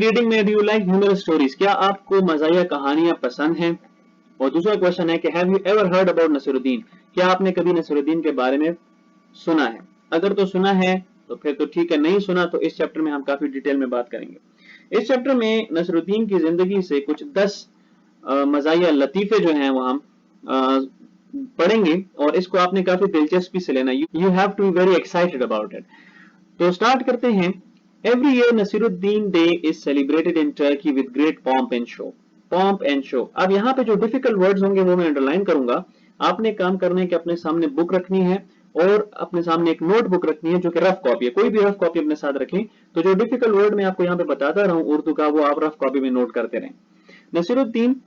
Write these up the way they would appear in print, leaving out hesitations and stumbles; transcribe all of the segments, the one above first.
Reading में do you like humorous stories, क्या आपको मज़ाहिया कहानियां पसंद हैं? और दूसरा क्वेश्चन है कि have you ever heard about Nasiruddin, क्या आपने कभी नसीरुद्दीन के बारे में सुना है? अगर तो सुना है तो फिर तो ठीक है, नहीं सुना तो इस चैप्टर में हम काफी डिटेल में बात करेंगे। इस चैप्टर में नसीरुद्दीन की जिंदगी से कुछ 10 मज़ाहिया लतीफे जो हैं वो हम पढ़ेंगे और इसको आपने काफी दिलचस्पी से लेना, you have to be very excited about it. तो स्टार्ट करते हैं। Every year Nasiruddin Day is celebrated in Turkey with great pomp and show. Pomp and show. अब यहाँ पे जो डिफिकल्ट वर्ड्स होंगे वो मैं अंडरलाइन करूंगा। आपने काम करने के अपने सामने बुक रखनी है और अपने सामने एक नोट बुक रखनी है जो कि रफ कॉपी है, कोई भी रफ कॉपी अपने साथ रखें। तो जो डिफिकल्ट वर्ड मैं आपको यहाँ पे बताता रहा हूँ उर्दू का, वो आप रफ कॉपी में नोट करते रहें। Naseeruddin,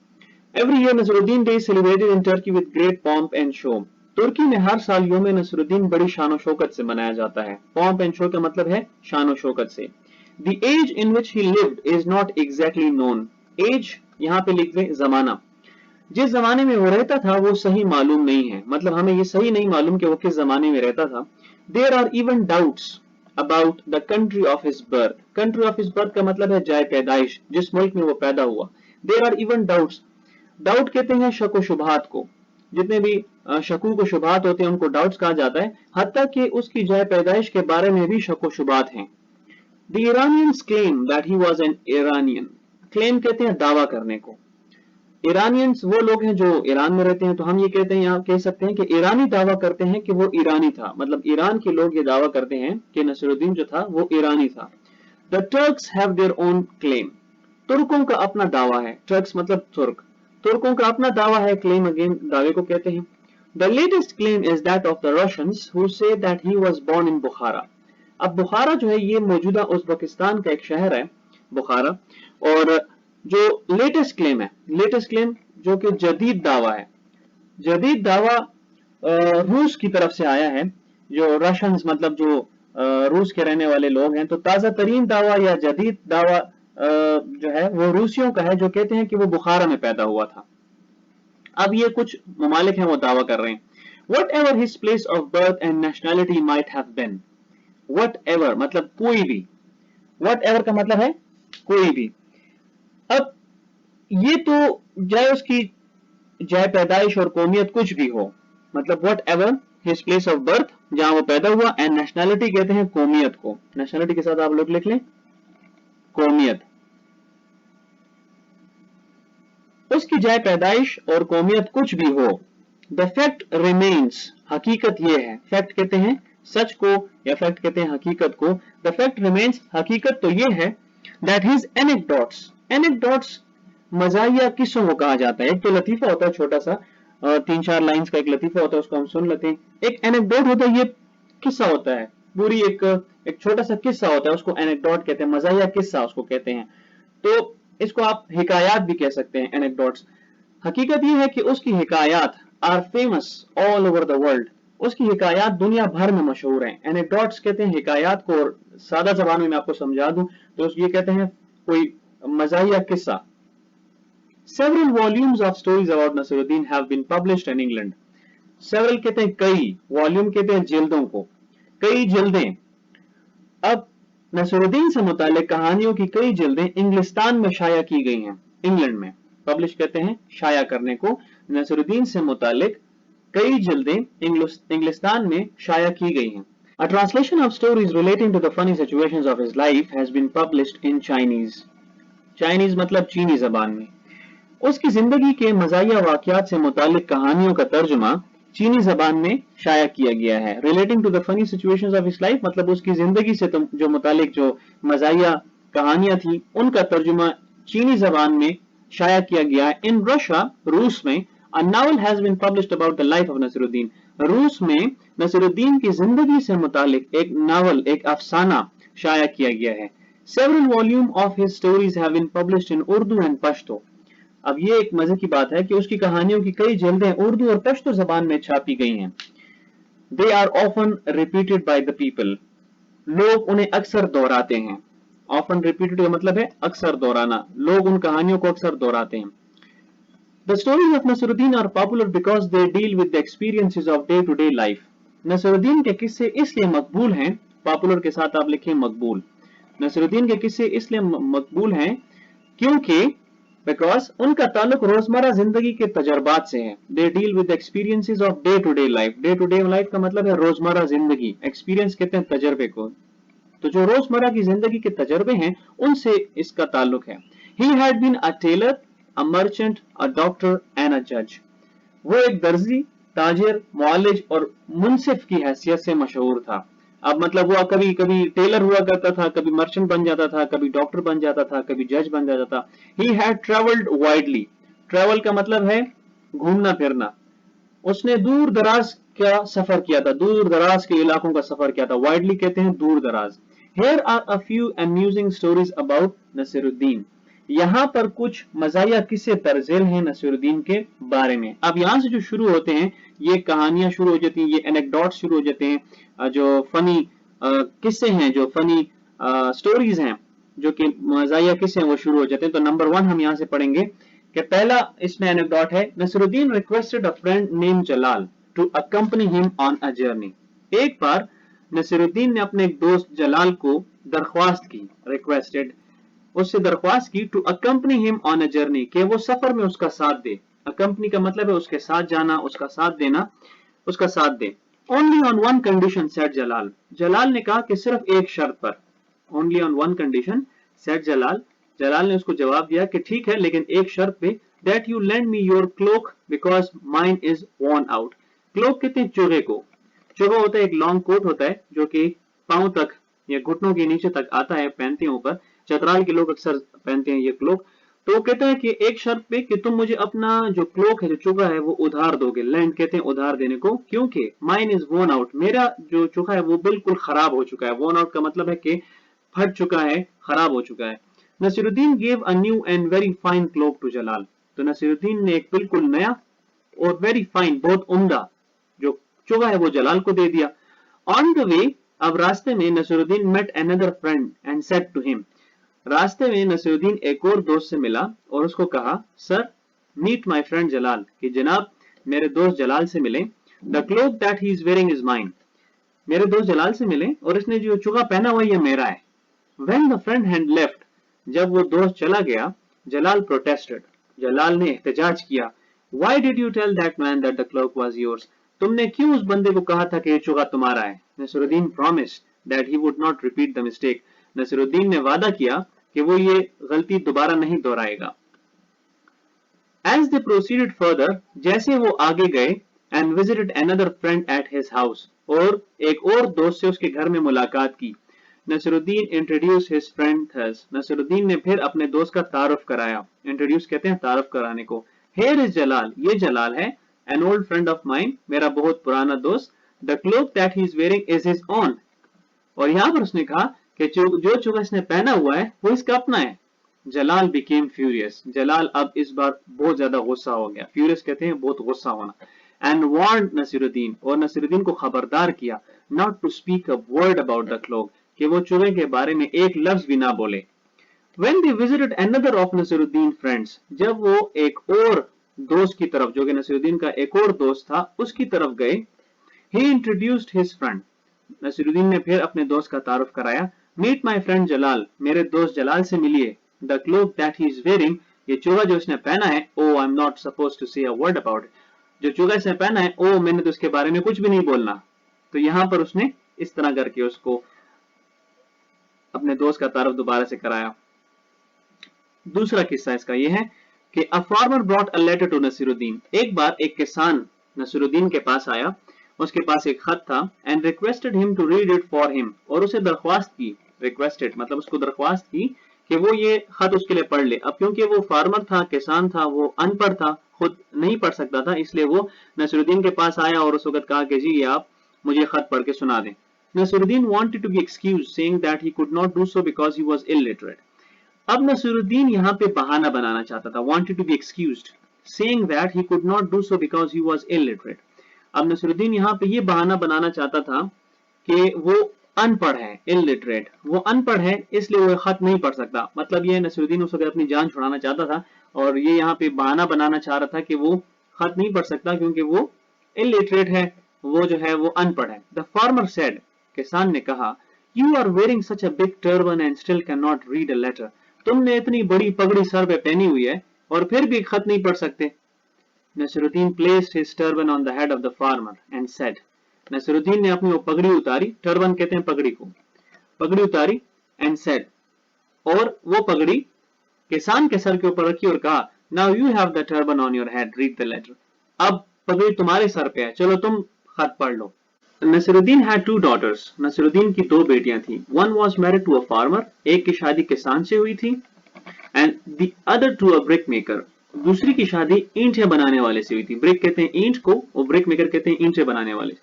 Every year Nasiruddin Day is celebrated in Turkey with great pomp and show. तुर्की में हर साल यौम नसीरुद्दीन बड़ी शान शौकत से मनाया जाता है। पॉम्प एंड शो का मतलब है शान शौकत से। The age in which he lived is not exactly known. Age यहाँ पे लिख दें जमाना, जिस जमाने में वो रहता था वो सही मालूम नहीं है, मतलब हमें ये सही नहीं मालूम कि वो किस जमाने में रहता था। There are even doubts about the country of his birth. Country of his birth का मतलब है जाए पैदाइश, जिस मुल्क में वो पैदा हुआ। There are even doubts. Doubt कहते हैं शक व शुबहात को, जितने भी शकूक व शुबहात होते हैं उनको डाउट्स कहा जाता है, हत्ता कि उसकी जाए पैदाइश के बारे में भी शक व शुबहात हैं। The Iranians claim that he was an Iranian. Claim कहते हैं दावा करने को। इरानियंस वो लोग हैं जो ईरान में रहते हैं, तो हम ये कहते हैं, यहाँ कह सकते हैं कि ईरानी दावा करते हैं कि वो ईरानी था, मतलब ईरान के लोग ये दावा करते हैं कि नसीरुद्दीन जो था वो ईरानी था। The Turks have their own claim. तुर्कों का अपना दावा है। टर्क्स मतलब तुर्क, तुर्कों का अपना दावा है। क्लेम अगेन दावे को कहते हैं। The latest claim is that of the Russians who say that he was born in Bukhara. अब बुखारा जो है ये मौजूदा उज़्बेकिस्तान का एक शहर है, बुखारा। और जो लेटेस्ट क्लेम है, लेटेस्ट क्लेम जो कि जदीद दावा है, जदीद दावा रूस की तरफ से आया है। जो रशियंस मतलब जो रूस के रहने वाले लोग हैं, तो ताजा तरीन दावा या जदीद दावा जो है वो रूसियों का है, जो कहते हैं कि वो बुखारा में पैदा हुआ था। अब ये कुछ ममालिक हैं वो दावा कर रहे हैं। Whatever his place of birth and nationality might have been. Whatever मतलब कोई भी, whatever का मतलब है कोई भी। अब ये तो चाहे उसकी जाए पैदाइश और कौमियत कुछ भी हो, मतलब whatever his place of birth, जहां वो पैदा हुआ, and nationality कहते हैं कौमियत को। nationality के साथ आप लोग लिख लें कौमियत। उसकी जाए पैदाइश और कौमियत कुछ भी हो, द फैक्ट रिमेन्स, हकीकत ये है। फैक्ट कहते हैं सच को या फैक्ट कहते हैं हकीकत को। द फैक्ट रिमेन्स, हकीकत तो ये है, दैट हिज एनेक्डोट्स, एनेक्डोट्स मज़ाहिया किस्सों को कहा जाता है। एक तो लतीफा होता है छोटा सा, 3-4 लाइंस का एक लतीफा होता है, उसको हम सुन लेते हैं। एक एनेक्डोट होता है, ये किस्सा होता है, पूरी एक छोटा सा किस्सा होता है, उसको एनेक्डोट कहते हैं, मज़ाहिया किस्सा उसको कहते हैं। तो इसको आप हिकायात भी कह सकते हैं, एनेक्डोट्स। हकीकत यह है कि उसकी हिकायात are famous all over the world, उसकी हिकायात दुनिया भर में मशहूर हैं। एनेक्डोट्स कहते हैं हिकायात को, और सादा जबान में मैं आपको समझा दूं तो ये कहते हैं कोई मज़ाहिया किस्सा। Several volumes of stories about Nasiruddin have been published in England. Several कहते हैं कई, वॉल्यूम कहते हैं जिल्दों को, कई जिल्दें। अब नसीरुद्दीन से मुतालिक कहानियों की कई जिल्दें इंग्लिस्तान में शाया की गई हैं, इंग्लैंड में। पब्लिश कहते हैं शाया करने को। नसीरुद्दीन से मुतालिक कई जिल्दें इंग्लिस्तान में शाया की गई हैं। A translation of stories relating to the funny situations of his life has been published in Chinese. Chinese मतलब चीनी जबान में। उसकी जिंदगी के मज़ाहिया वाक़यात से मुतालिक कहानियों का तर्जुमा चीनी जबान में शाया किया गया है। Relating to the funny situations of his life मतलब उसकी जिंदगी से जो मुतालिक जो मज़ाहिया कहानियां थी उनका तर्जुमा चीनी जबान में शाया किया गया है। इन रशिया, रूस में, a novel has been published about the life of Nasiruddin. रूस में नसीरुद्दीन की जिंदगी से मुतालिक एक नावल, एक अफसाना शाया किया गया है। Several volume of his stories have been published in Urdu and Pashto. अब ये एक मजे की बात है कि उसकी कहानियों की कई जिल्दें उर्दू और पश्तो जबान में छापी गई हैं। They are often repeated by the people, लोग उन्हें अक्सर दोहराते हैं। ऑफन रिपीटेड का मतलब है अक्सर दोहराना, लोग उन कहानियों को अक्सर दोहराते हैं। The stories of Nasiruddin are popular because they deal with the experiences of day-to-day life. Naseeruddin के किस्से इसलिए मकबूल हैं, पॉपुलर के साथ आप लिखें मकबूल, नसरुद्दीन के किस्से इसलिए मकबूल हैं क्योंकि बिकॉज उनका ताल्लुक रोजमर्रा जिंदगी के तजर्बात से है। They deal with experiences of day to day life. Day to day life का मतलब है रोजमर्रा जिंदगी, एक्सपीरियंस कहते हैं तजर्बे को। तो जो रोजमर्रा की जिंदगी के तजर्बे हैं उनसे इसका ताल्लुक है। He had been a tailor, a merchant, a doctor and a judge. वो एक दर्जी, ताजिर, मुअल्लिज और मुंसिफ की हैसियत से मशहूर था। अब मतलब वो कभी कभी टेलर हुआ करता था, कभी मर्चेंट बन जाता था, कभी डॉक्टर बन जाता था, कभी जज बन जाता था। He had traveled widely. Travel का मतलब है घूमना फिरना। उसने दूर दराज का सफर किया था, दूर दराज के इलाकों का सफर किया था। वाइडली कहते हैं दूर दराज। Here are a few amusing stories about Naseeruddin. यहाँ पर कुछ मजाया किस्से दर्जेल हैं नसीरुद्दीन के बारे में। अब यहाँ से जो शुरू होते हैं ये कहानियां शुरू हो जाती हैं, ये एनेक्डोट्स शुरू हो जाते हैं, जो फनी किस्से हैं, जो फनी स्टोरीज हैं, जो कि मजाया किस्से हैं वो शुरू हो जाते हैं। तो नंबर 1 हम यहाँ से पढ़ेंगे कि पहला इसमें एनेक्डोट है, Nasiruddin requested a friend name Jalal to accompany him on a journey. एक बार नसीरुद्दीन ने अपने एक दोस्त जलाल को दरख्वास्त की, रिक्वेस्टेड, उससे दरख्वास्त की to accompany him on a journey, कि वो सफर में उसका साथ दे। अकम्पनी का मतलब है उसके साथ जाना, उसका साथ देना, उसका साथ दे। Only on one condition said Jalal. Jalal ने कहा कि सिर्फ एक शर्त पर। Only on one condition said Jalal. Jalal ने उसको जवाब दिया कि ठीक है लेकिन एक शर्त पे, that you lend me your cloak because mine is worn out. Cloak कहते हैं चोगे को। चोगा होता है एक लॉन्ग कोट होता है जो कि पांव तक या घुटनों के नीचे तक आता है, पहनते हैं ऊपर। चतराल के लोग अक्सर पहनते हैं ये क्लोक। तो कहते हैं कि एक शर्त पे कि तुम मुझे अपना जो क्लोक है, जो चोगा है, वो उधार दोगे। लैंड कहते हैं उधार देने को, क्योंकि माइन इज worn आउट, मेरा जो चोगा है वो बिल्कुल खराब हो चुका है। worn आउट का मतलब है कि फट चुका है, खराब हो चुका है। Nasiruddin gave a new and very fine cloak to Jalal. तो नसीरुद्दीन ने एक बिल्कुल नया और वेरी फाइन, बहुत उम्दा जो चोगा है वो जलाल को दे दिया। ऑन द वे, अब रास्ते में Nasiruddin met another friend and said to him. रास्ते में नसीरुद्दीन एक और दोस्त से मिला और उसको कहा, sir meet my friend Jalal, कि जनाब मेरे दोस्त जलाल से मिले। The cloak that he is wearing is mine. मेरे दोस्त जलाल से मिले और इसने जो चोगा पहना हुआ ये मेरा है। When the friend had left, जब वो दोस्त चला गया, जलाल प्रोटेस्टेड, जलाल ने एहतजाज किया। Why did you tell that man that the cloak was yours. तुमने क्यों उस बंदे को कहा था कि ये चोगा तुम्हारा है। Nasiruddin promised that he would not repeat the mistake. Nasiruddin ने वादा किया कि वो ये गलती दोबारा नहीं दोहराएगा। As they proceeded further, जैसे वो आगे गए, and visited another friend at his house, और एक और दोस्त से उसके घर में मुलाकात की। Naseeruddin introduced his friend thus, Naseeruddin ने फिर अपने दोस्त का तारुफ कराया। इंट्रोड्यूस कहते हैं तारुफ कराने को। Here is जलाल, ये जलाल है, an old friend of mine, मेरा बहुत पुराना दोस्त। The cloak that he is wearing is his own, और यहाँ पर उसने कहा कि जो चोगा इसने पहना हुआ है वो इसका अपना है। जलाल became furious, जलाल अब इस बार बहुत ज्यादा गुस्सा हो गया। फ्यूरियस कहते हैं बहुत गुस्सा होना। And warned नसीरुद्दीन, और नसीरुद्दीन को खबरदार किया, not to speak a word about the cloak, कि वो चोगे के बारे में एक लफ्ज भी ना बोले। When they visited another of Naseeruddin friends, जब वो एक और दोस्त की तरफ, जो कि नसीरुद्दीन का एक और दोस्त था, उसकी तरफ गए, he introduced his friend, Naseeruddin ने फिर अपने दोस्त का तारुफ कराया। मीट माई फ्रेंड जलाल, मेरे दोस्त जलाल से मिलिए। The cloak that he is wearing, ये चोगा जो इसने पहना है, oh I am not suppose to say a word about it, जो चोगा इसने पहना है, ओ मैंने तो उसके बारे में कुछ भी नहीं बोलना। तो यहां पर उसने इस तरह करके उसको अपने दोस्त का तारुफ दोबारा से कराया। दूसरा किस्सा इसका यह है कि a farmer brought a letter to Nasiruddin. एक बार एक किसान नसीरुद्दीन के पास आया, उसके पास एक खत था, and requested him to read it for him, और उसे दरख्वास्त की, रिक्वेस्टेड मतलब उसको दरख्वास्त की कि वो ये खत उसके लिए पढ़ ले। अब क्योंकि वो फार्मर था, किसान था, वो अनपढ़ था, खुद नहीं पढ़ सकता था, इसलिए वो नसीरुद्दीन के पास आया और उस वक्त कहा कि जी आप मुझे खत पढ़ के सुना दें। Nasiruddin wanted to be excused, saying that he could not do so because he was illiterate. अब नसीरुद्दीन यहाँ पे बहाना बनाना चाहता था, wanted to be excused, saying that he could not do so because he was illiterate. अब नसीरुद्दीन यहाँ पे ये बहाना बनाना चाहता था कि वो अनपढ़ है, इलिटरेट, वो अनपढ़ है इसलिए वो खत नहीं पढ़ सकता। मतलब ये नसीरुद्दीन उस वक्त अपनी जान छुड़ाना चाहता था और ये यहाँ पे बहाना बनाना चाह रहा था कि वो खत नहीं पढ़ सकता क्योंकि वो इलिटरेट है, वो जो है वो अनपढ़ है। द फार्मर सेड, किसान ने कहा, You are wearing such a big turban and still cannot read a letter. तुमने इतनी बड़ी पगड़ी सर पे पहनी हुई है और फिर भी खत नहीं पढ़ सकते. Nasruddin placed his turban on the head of the farmer and said, Nasruddin ने अपनी वो पगड़ी उतारी, टर्बन कहते हैं पगड़ी को, पगड़ी उतारी and said, और वो पगड़ी किसान के सर के ऊपर रखी और कहा, now you have the turban on your head, read the letter. अब पगड़ी तुम्हारे सर पे है, चलो तुम खत पढ़ लो. Nasruddin had two daughters. Nasruddin की दो बेटियां थी. One was married to a farmer. एक की शादी किसान से हुई थी. And the other to a brick maker. दूसरी की शादी ईंटें बनाने वाले से हुई थी. ब्रिक कहते हैं ईंट को और ब्रिक मेकर कहते हैं ईंटें बनाने वाले.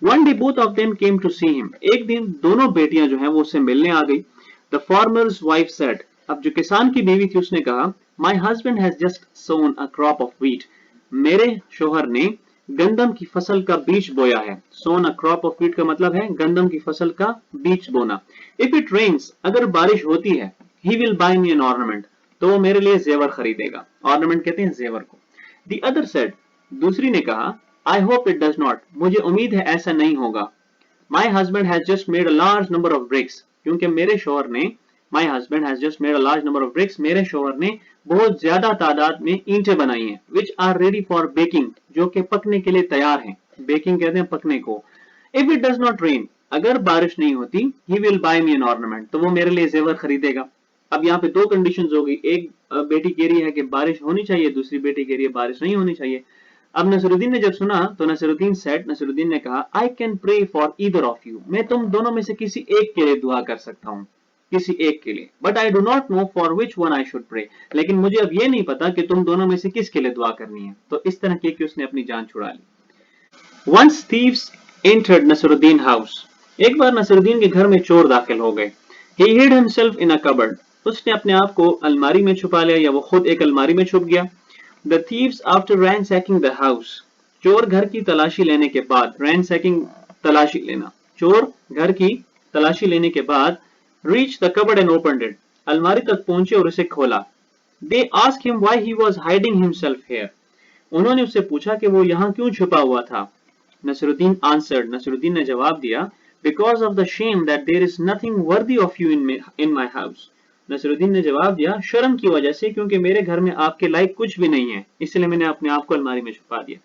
One day both of them came to see him. एक दिन दोनों बेटियां जो हैं वो उससे मिलने आ गई. The farmer's wife said. अब जो किसान की बीवी थी उसने कहा, My husband has just sown a crop of wheat. मेरे शोहर ने गंदम की फसल का बीज बोया है. सोन अ क्रॉप ऑफ व्हीट का मतलब है गंदम की फसल का बीज बोना. इफ इट रेन्स, अगर बारिश होती है, he will buy me N ornament, तो वो मेरे लिए जेवर खरीदेगा. ऑर्नामेंट कहते हैं जेवर को. द अदर सेड, दूसरी ने कहा, I hope it does not, मुझे उम्मीद है ऐसा नहीं होगा. My husband has just made a large number of BRICS, क्योंकि मेरे शोहर ने, my husband has just made a large number of BRICS, मेरे शोहर ने बहुत ज्यादा तादाद में ईंटें बनाई हैं. Which are ready for baking, जो कि पकने के लिए तैयार हैं. बेकिंग कहते हैं पकने को. If it does not rain, अगर बारिश नहीं होती, he will buy me N ornament, तो वो मेरे लिए जेवर खरीदेगा. अब यहाँ पे दो कंडीशंस हो गई. एक बेटी कह रही है कि बारिश होनी चाहिए, दूसरी बेटी कह रही है बारिश नहीं होनी चाहिए. अब नसरुद्दीन ने जब सुना तो नसरुद्दीन ने कहा, I can pray for either of you, मैं तुम दोनों में से किसी एक के लिए दुआ कर सकता हूँ, किसी एक के लिए. But I do not know for which one I should pray, लेकिन मुझे अब ये नहीं पता कि तुम दोनों में से किसके लिए दुआ करनी है. तो इस तरह के उसने अपनी जान छुड़ा ली. Once thieves entered Nasruddin house. एक बार नसरुद्दीन के घर में चोर दाखिल हो गए. He hid himself in a cupboard. उसने अपने आप को अलमारी में छुपा लिया या वो खुद एक अलमारी में छुप गया. The thieves after ransacking the house. चोर घर की तलाशी लेने के बाद, ransacking तलाशी लेना, चोर घर की तलाशी लेने के बाद, reached the cupboard and opened it. अलमारी तक पहुंचे और उसे खोला. They asked him why he was hiding himself here. उन्होंने उससे पूछा कि वो यहाँ क्यों छुपा हुआ था. Nasruddin answered. नसरुद्दीन ने जवाब दिया, because of the shame that there is nothing worthy of you in my house. Nasruddin ने जवाब दिया, शर्म की वजह से, क्योंकि मेरे घर में आपके लायक कुछ भी नहीं है, इसलिए मैंने अपने आप को अलमारी में छुपा दिया.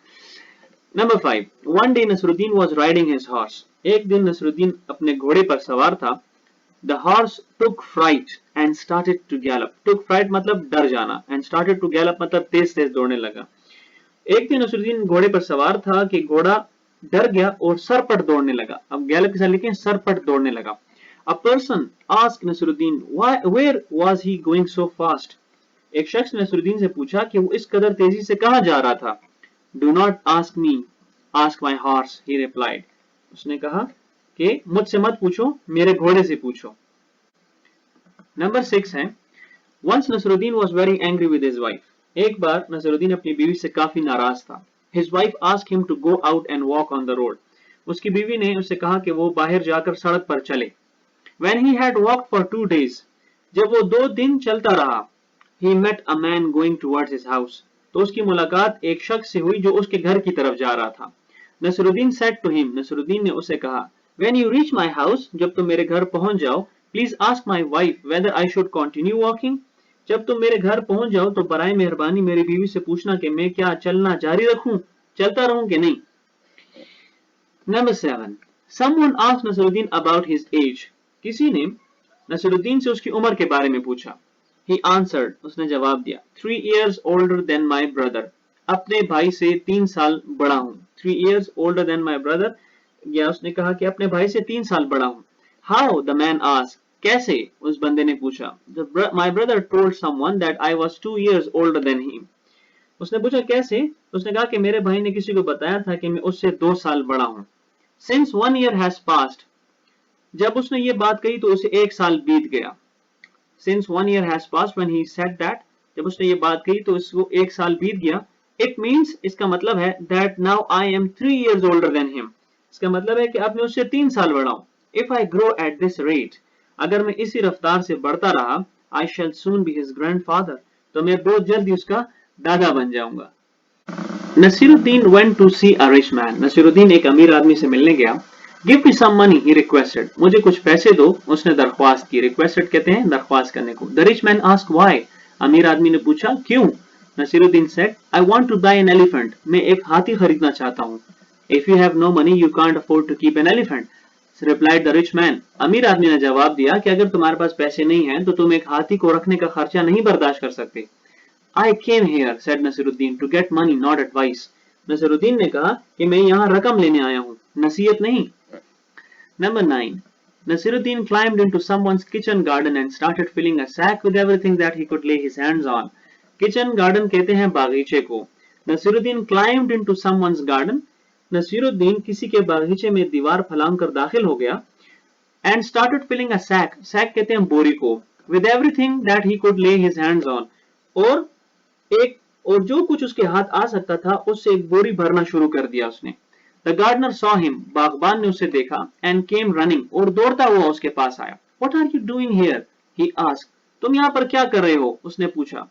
Number 5. One day Nasruddin was riding his horse. एक दिन नसरुद्दीन अपने घोड़े पर सवार था. The horse took fright and started to gallop. Took fright मतलब डर जाना, and started to gallop मतलब तेज तेज दौड़ने लगा. एक दिन नसरुद्दीन घोड़े पर सवार था कि घोड़ा डर गया और सरपट दौड़ने लगा. अब गैलप के साथ लिखें सरपट दौड़ने लगा. A person asked Nasruddin, where was he going so fast? एक शख्स ने नसरुद्दीन से पूछा कि वो इस कदर तेजी से कहां जा रहा था. Do not ask me, ask my horse, he replied. उसने कहा कि मुझसे मत पूछो, मेरे घोड़े से पूछो. Number 6 है, once Nasruddin was very angry with his wife. एक बार नसरुद्दीन अपनी बीवी से काफी नाराज था. His wife asked him to go out and walk on the road. उसकी बीवी ने उससे कहा कि वो बाहर जाकर सड़क पर चले. When he had walked for 2 days, जब वो 2 दिन चलता रहा, he met a man going towards his house. तो उसकी मुलाकात एक शख्स से हुई जो उसके घर की तरफ जा रहा था. Nasruddin said to him, Nasruddin ने उसे कहा, when you reach my house, जब तुम मेरे घर पहुंच जाओ, please ask my wife whether I should continue walking. जब तुम मेरे घर पहुंच जाओ तो बराए मेहरबानी मेरी बीवी से पूछना कि मैं क्या चलना जारी रखूं, चलता रहूं कि नहीं. Number 7. Someone asked Nasruddin about his age. किसी ने नसरुद्दीन से उसकी उम्र के बारे में पूछा. He answered. उसने जवाब दिया, 3 years older than my brother. अपने भाई से 3 साल बड़ा हूं. 3 years older than my brother. या उसने कहा कि अपने भाई से 3 साल बड़ा हूं. How? The man asked. कैसे? उस बंदे ने पूछा. My brother told someone that I was 2 years older than him. उसने पूछा कैसे? उसने कहा कि मेरे भाई ने किसी को बताया था कि मैं उससे 2 साल बड़ा हूं. Since 1 year has passed. जब उसने ये बात कही तो उसे 1 साल बीत गया. Since 1 year has passed, when he said that, जब उसने ये बात कही तो उसको 1 साल बीत गया. It means, इसका मतलब है that now I am 3 years older than him. इसका मतलब है कि अब मैं उससे 3 साल बड़ा हूं. If I grow at this rate, अगर मैं इसी रफ्तार से बढ़ता रहा, I shall soon be his grandfather. तो मैं बहुत जल्दी उसका दादा बन जाऊंगा. Nasruddin went to see a rich man. Naseeruddin एक अमीर आदमी से मिलने गया. Give me some money, he requested. मुझे कुछ पैसे दो, उसने दरख्वास्त की. Requested कहते हैं दरख्वास्त करने को. The rich man asked why. अमीर आदमी ने पूछा क्यों. Naseeruddin said, I want to buy an elephant. मैं एक हाथी खरीदना चाहता हूँ. If you have no money, you can't afford to keep an elephant. Replied the rich man. अमीर आदमी ने जवाब दिया कि अगर तुम्हारे पास पैसे नहीं हैं, तो तुम एक हाथी को रखने का खर्चा नहीं बर्दाश्त कर सकते. I came here, said Nasiruddin, to get money, not advice. Naseeruddin ने कहा कि मैं यहाँ रकम लेने आया हूँ, नसीहत नहीं. Number 9. Nasiruddin climbed into someone's kitchen garden and started filling a sack with everything that he could lay his hands on. Kitchen garden कहते हैं बागीचे को. Nasiruddin climbed into someone's garden. Naseeruddin किसी के बागीचे में दीवार फलांग कर दाखिल हो गया. And started filling a sack. Sack कहते हैं बोरी को. With everything that he could lay his hands on. और जो कुछ उसके हाथ आ सकता था उससे एक बोरी भरना शुरू कर दिया उसने. The gardener saw him. बागबान ने उसे देखा. And came running. और दौड़ता हुआ उसके पास आया. What are you doing here? He asked. तुम यहाँ पर क्या कर रहे हो? उसने पूछा.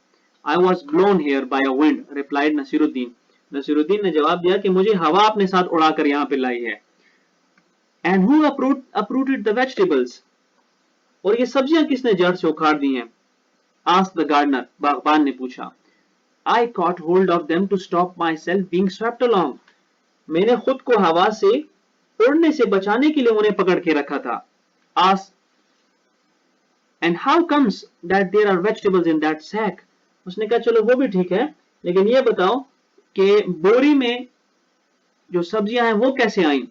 I was blown here by a wind, replied Nasiruddin. Naseeruddin ने जवाब दिया कि मुझे हवा अपने साथ उड़ाकर यहाँ पे लाई है. And who uprooted the vegetables? और ये सब्जियां किसने जड़ से उखाड़ दी हैं? Asked the gardener. बागबान ने पूछा. I caught hold of them to stop myself being swept along. मैंने खुद को हवा से उड़ने से बचाने के लिए उन्हें पकड़ के रखा था. Asked. And how comes that there are vegetables in that sack? उसने कहा चलो वो भी ठीक है, लेकिन ये बताओ कि बोरी में जो सब्जियां हैं वो कैसे आईं?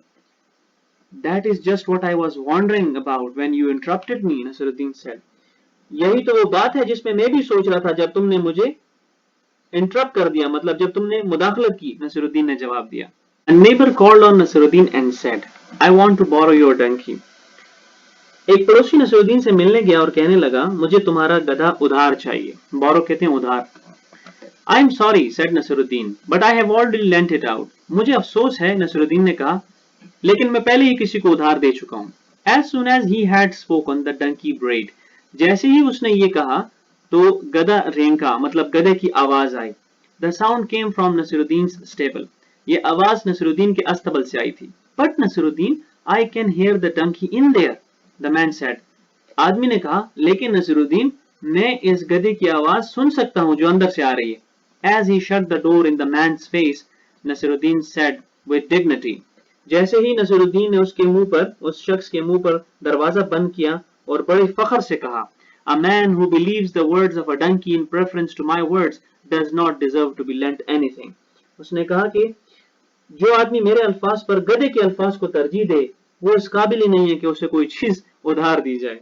That is just what I was wondering about when you interrupted me, Nasiruddin said. यही तो वो बात है जिसमें मैं भी सोच रहा था जब तुमने मुझे इंटरप्ट कर दिया, मतलब जब तुमने मुदाखलत की. नसीरुद्दीन ने जवाब दिया. A neighbor called on Nasiruddin and said, I want to borrow your donkey. एक पड़ोसी नसीरुद्दीन से मिलने गया और कहने लगा मुझे तुम्हारा गधा उधार चाहिए. बोरो कहते हैं उधार. I am sorry, said Nasiruddin, but I have already lent it out. मुझे अफसोस है, नसीरुद्दीन ने कहा, लेकिन मैं पहले ही किसी को उधार दे चुका हूं. As soon as he had spoken, the donkey brayed. जैसे ही उसने ये कहा तो गधा रेंका, मतलब गधे की आवाज आई. The sound came from Nasiruddin's stable. ये आवाज नसीरुद्दीन के अस्तबल से आई थी. But Nasiruddin, I can hear the donkey in there, the man said. आदमी ने कहा, लेकिन नसीरुद्दीन, मैं इस गधे की आवाज सुन सकता हूं जो अंदर से आ रही है. As he shut the door in the man's face, Nasiruddin said with dignity. जैसे ही नसीरुद्दीन ने उसके मुंह पर, उस शख्स के मुंह पर दरवाजा बंद किया और बड़े फख्र से कहा, A man who believes the words of a donkey in preference to my words does not deserve to be lent anything. उसने कहा कि जो आदमी मेरे अल्फाज पर गधे के अल्फाज को तरजीह दे, वो इस काबिल ही नहीं है कि उसे कोई चीज उधार दी जाए.